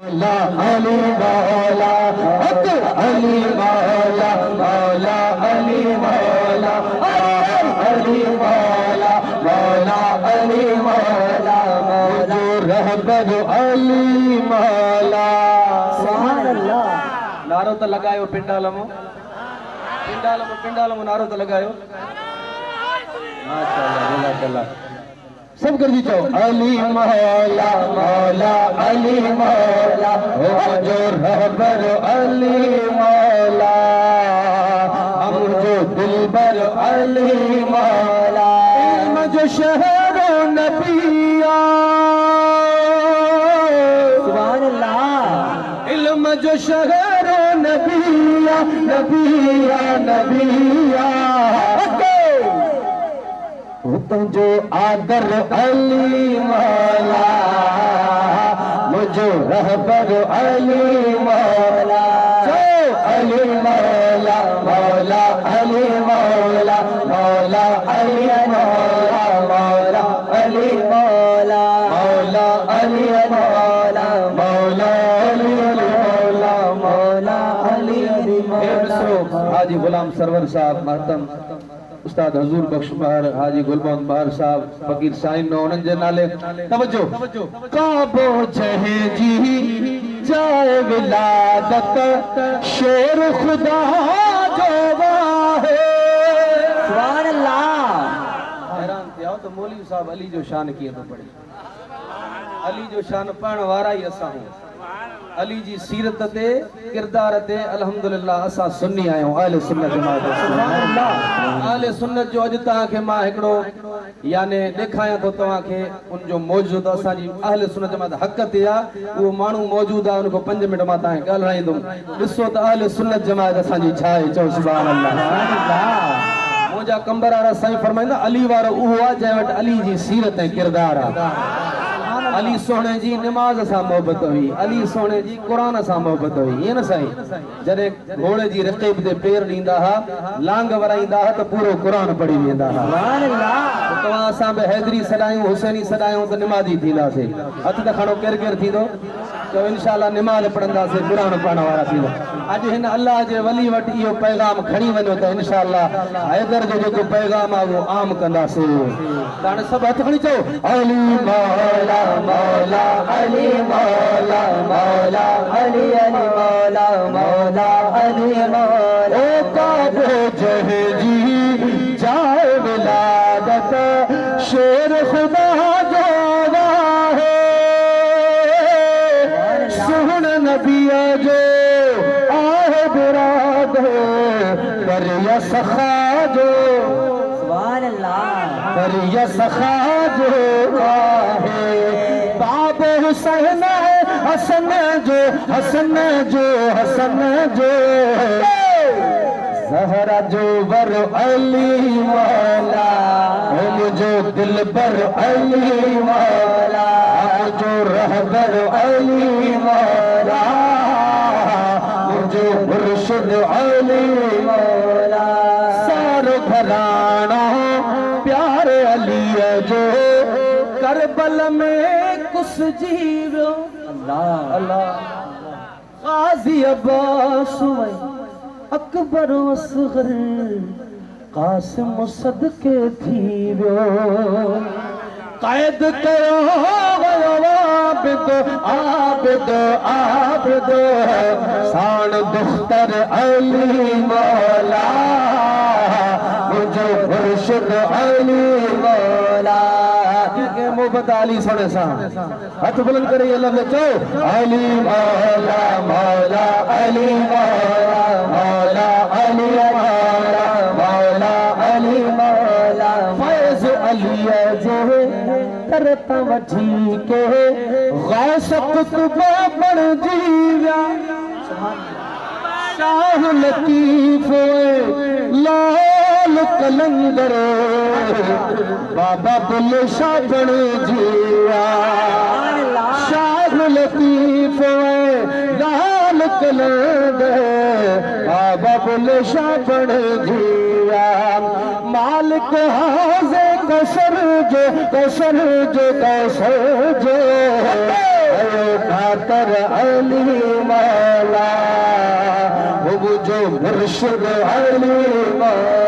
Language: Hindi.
मौला अली मौला हक अली मौला मौला अली मौला अली मौला मौला अली मौला मौला रहबर अली मौला। सुभान अल्लाह। नारो तो लगायो पिंडालमो पिंडालमो पिंडालमो नारो तो लगायो। माशाअल्लाह जज़ाकल्लाह। सब कर दीजिए अली मौला मौला अली मौला हो जो रहबर अली मौला हम जो दिलबर अली मौला जो शहर नबिया। सुभान अल्लाह। इल्म जो शहर नबिया नबिया नबिया तुझो आदर अली मौला मुझो रहबर अली मौला जो अली मौला मौला अली मौला मौला अली मौला मौला अली मौला मौला अली मौला मौला अली मौला मौला अली मौला। हाजी गुलाम सरवर साहब महतम उस्ताद हजूर बख्श बहार हाजी गुलबंद बहार साहब फकीर साईं नो उन्हनि जे नाले तवज्जो। काबो जहे जी जाए विलादत शेर खुदा जो वाहे। सुभान अल्लाह। हैरान थियो तो मौलवी साहब अली जो शान किए तो पढ़े। अली जो शान पढ़ण वारा ही असां हूं। अली जी सीरत ते किरदार ते अल्हम्दुलिल्लाह असां सुन्नी आहियूं अहले सुन्नत जमात। सुभान अल्लाह। अहले सुन्नत जो अज तव्हां खे मां हिकिड़ो याने ॾेखारियां थो तव्हां खे उन जो मौजूद असांजी अहले सुन्नत जमात हक़ ते आहे उहो माण्हू मौजूद आहे उनखां 5 मिंट मां तव्हां खे ॻाल्हाईंदुमि। ॾिसो त अहले सुन्नत जमात असांजी छा आहे। चओ सुभान अल्लाह। मुंहिंजा कंबर वारा साईं फरमाईंदा अली वारो उहो आहे जंहिं वटि अली जी सीरत ऐं किरदार आहे। अली सोने जी नमाज सां मोहब्बत हुई अली सोने जी कुरान सां मोहब्बत हुई। ईअं न साईं जॾहिं घोड़े जी रक़ीब ते पेर ॾींदा हुआ लांग वराईंदा हुआ त पूरो कुरान पढ़ी वेंदा हुआ। तव्हां असां बि हैदरी सॾायूं हुसैनी सॾायूं त निमाज़ी थींदासीं। हथ त खणो केरु केरु थींदो तो इंशाअल्लाह निमाज़ पढ़ंदासीं कुरान पढ़ण वारा थींदा। अॼु हिन अल्लाह जे वली वटि इहो पैगाम खणी वञो त इंशाअल्लाह हैदर जो जेको पैगाम आहे उहो आम कंदासीं। त हाणे सभु हथ खणी चओ अली मौला मौला अली मौला मौला अली अली मौला मौला अली मौला। ओ काबो जहे जी जाए विलादत शेर खुदा जो वाहे सुन नबिया जो आहे बिराद कर या सखा जो। सुभान अल्लाह। कर या सखा जो आहे बाबे हुसैन हसन जो हसन जो हसन जो ज़हरा जो वर अली मौला मुझो दिलबर अली मौला मुझो रहबर अली मौला मुझो मुर्शिद अली मौला। सारो घराना प्यारे अली जो करबल में कुछ जीवो अल्लाह अल्लाह गाजी अब्बास अकबर असगर कासिम सदके थीवो कैद करो आबिद आबिद आबिद साण दुख्तर अली मौला मुझो मुर्शिद अली मौला। मोहब्बत अली सोने सा हाथ बुलंद करे ये लफ्ज़ चो अली मौला मौला अली मौला मौला अली मौला मौला अली मौला। फैज़ अली जो करता वठी के गौस कुतुब बण जीवा शाह लतीफ लाल कलंदर बाबा बुल्ले शाह बण जीवा शाह लतीफ लाल कलंदर बाबा बुल्ले शाह बण जीवा मालिक हाज़े कसर जो कसर जो कसर जो अयो खातर अली मौला, वो मुझो मुर्शिद अली मौला।